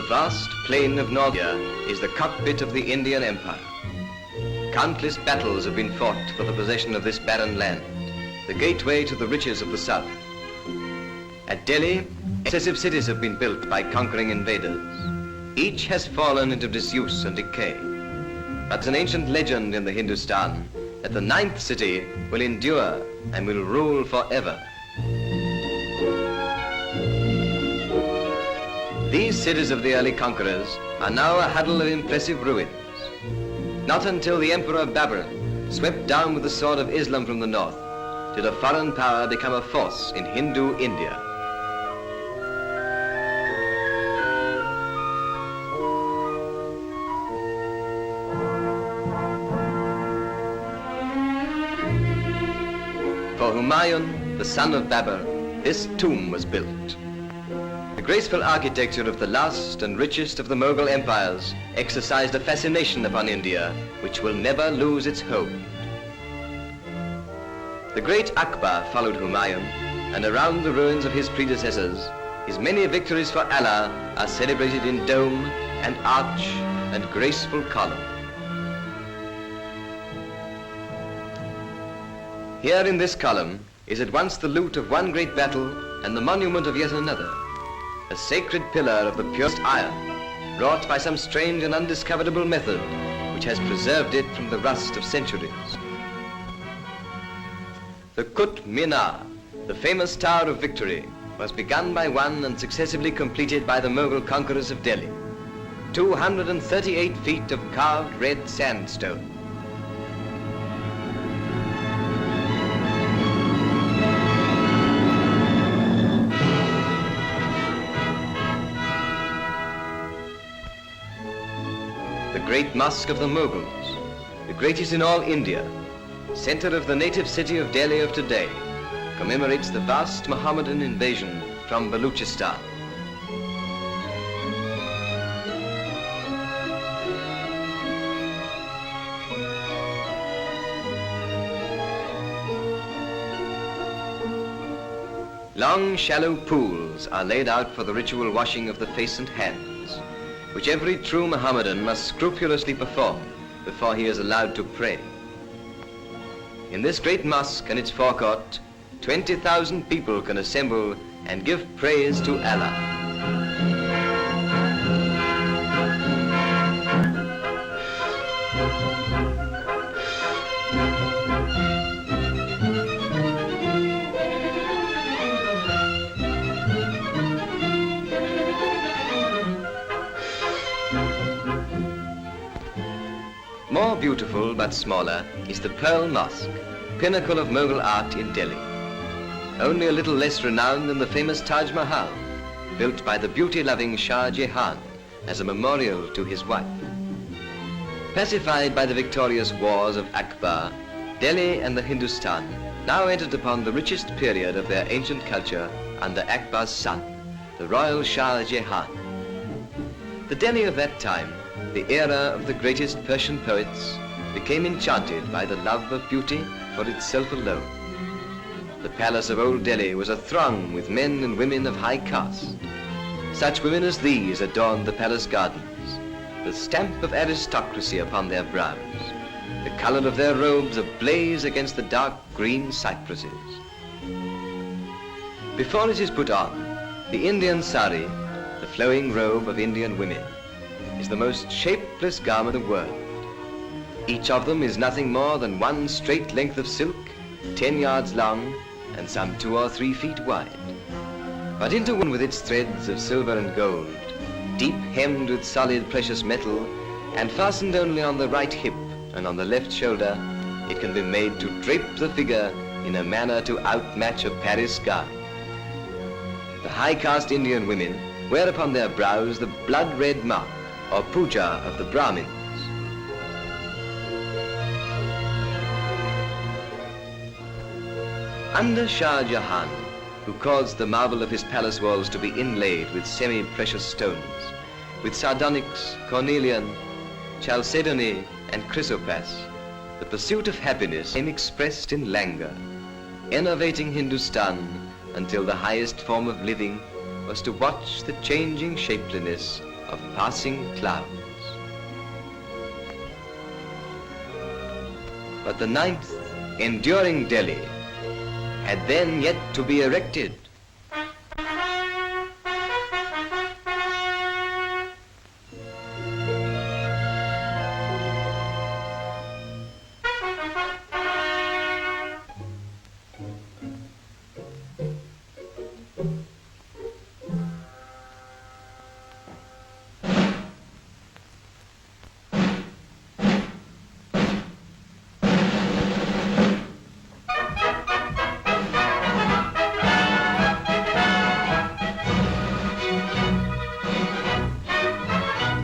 vast plain of North India is the cockpit of the Indian Empire. Countless battles have been fought for the possession of this barren land, the gateway to the riches of the south. At Delhi, excessive cities have been built by conquering invaders. Each has fallen into disuse and decay. But there's an ancient legend in the Hindustan that the ninth city will endure and will rule forever. These cities of the early conquerors are now a huddle of impressive ruins. Not until the Emperor Babur swept down with the sword of Islam from the north did a foreign power become a force in Hindu India. For Humayun, the son of Babur, this tomb was built. The graceful architecture of the last and richest of the Mughal empires exercised a fascination upon India which will never lose its hold. The great Akbar followed Humayun, and around the ruins of his predecessors, his many victories for Allah are celebrated in dome and arch and graceful column. Here in this column is at once the loot of one great battle and the monument of yet another, a sacred pillar of the purest iron, wrought by some strange and undiscoverable method which has preserved it from the rust of centuries. The Qutb Minar, the famous Tower of Victory, was begun by one and successively completed by the Mughal conquerors of Delhi. 238 feet of carved red sandstone. The great mosque of the Mughals, the greatest in all India, center of the native city of Delhi of today, commemorates the vast Mohammedan invasion from Baluchistan. Long, shallow pools are laid out for the ritual washing of the face and hands, which every true Mohammedan must scrupulously perform before he is allowed to pray. In this great mosque and its forecourt, 20,000 people can assemble and give praise to Allah. More beautiful but smaller is the Pearl Mosque, pinnacle of Mughal art in Delhi. Only a little less renowned than the famous Taj Mahal, built by the beauty-loving Shah Jahan as a memorial to his wife. Pacified by the victorious wars of Akbar, Delhi and the Hindustan now entered upon the richest period of their ancient culture under Akbar's son, the royal Shah Jahan. The Delhi of that time, the era of the greatest Persian poets, became enchanted by the love of beauty for itself alone. The palace of Old Delhi was athrong with men and women of high caste. Such women as these adorned the palace gardens, the stamp of aristocracy upon their brows, the color of their robes ablaze against the dark green cypresses. Before it is put on, the Indian sari, the flowing robe of Indian women, is the most shapeless garment in the world. Each of them is nothing more than one straight length of silk, 10 yards long and some 2 or 3 feet wide. But interwoven with its threads of silver and gold, deep hemmed with solid precious metal, and fastened only on the right hip and on the left shoulder, it can be made to drape the figure in a manner to outmatch a Paris gown. The high caste Indian women wear upon their brows the blood-red mark or puja of the Brahmins. Under Shah Jahan, who caused the marble of his palace walls to be inlaid with semi-precious stones, with sardonyx, cornelian, chalcedony, and chrysoprase, the pursuit of happiness became expressed in languor, enervating Hindustan until the highest form of living was to watch the changing shapeliness of passing clouds. But the ninth, enduring Delhi, had then yet to be erected.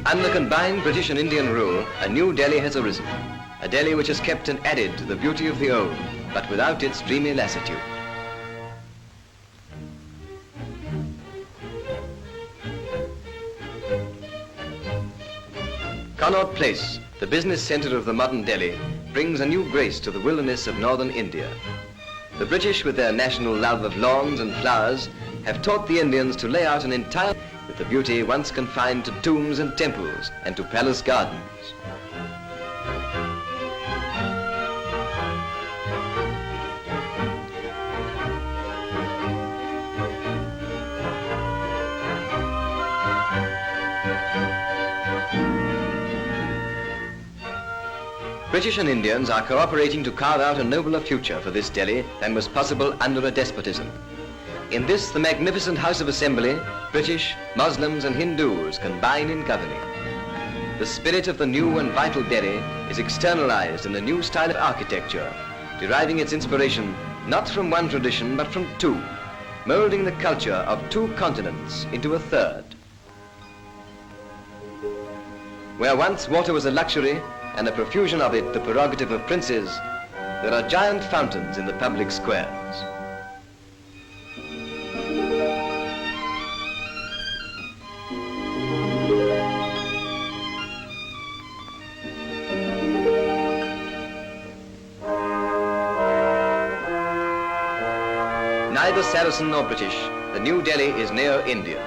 Under combined British and Indian rule, a new Delhi has arisen. A Delhi which has kept and added to the beauty of the old, but without its dreamy lassitude. Connaught Place, the business centre of the modern Delhi, brings a new grace to the wilderness of northern India. The British, with their national love of lawns and flowers, have taught the Indians to lay out an entire with the beauty once confined to tombs and temples and to palace gardens. British and Indians are cooperating to carve out a nobler future for this Delhi than was possible under a despotism. In this, the magnificent House of Assembly, British, Muslims and Hindus combine in governing. The spirit of the new and vital Delhi is externalized in a new style of architecture, deriving its inspiration not from one tradition but from two, molding the culture of two continents into a third. Where once water was a luxury and the profusion of it the prerogative of princes, there are giant fountains in the public squares. Neither Saracen nor British, the new Delhi is near India,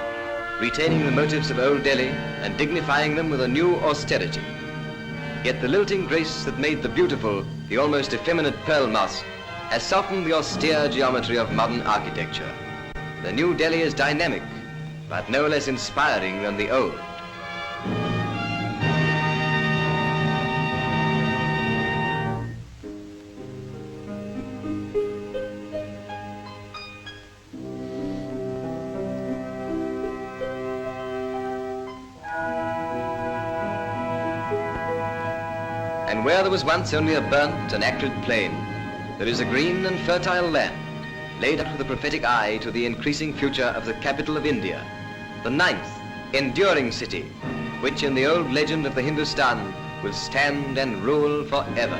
retaining the motives of old Delhi and dignifying them with a new austerity. Yet the lilting grace that made the beautiful, the almost effeminate Pearl Mosque, has softened the austere geometry of modern architecture. The new Delhi is dynamic, but no less inspiring than the old. And where there was once only a burnt and acrid plain, there is a green and fertile land, laid out with a prophetic eye to the increasing future of the capital of India, the ninth, enduring city, which in the old legend of the Hindustan will stand and rule forever.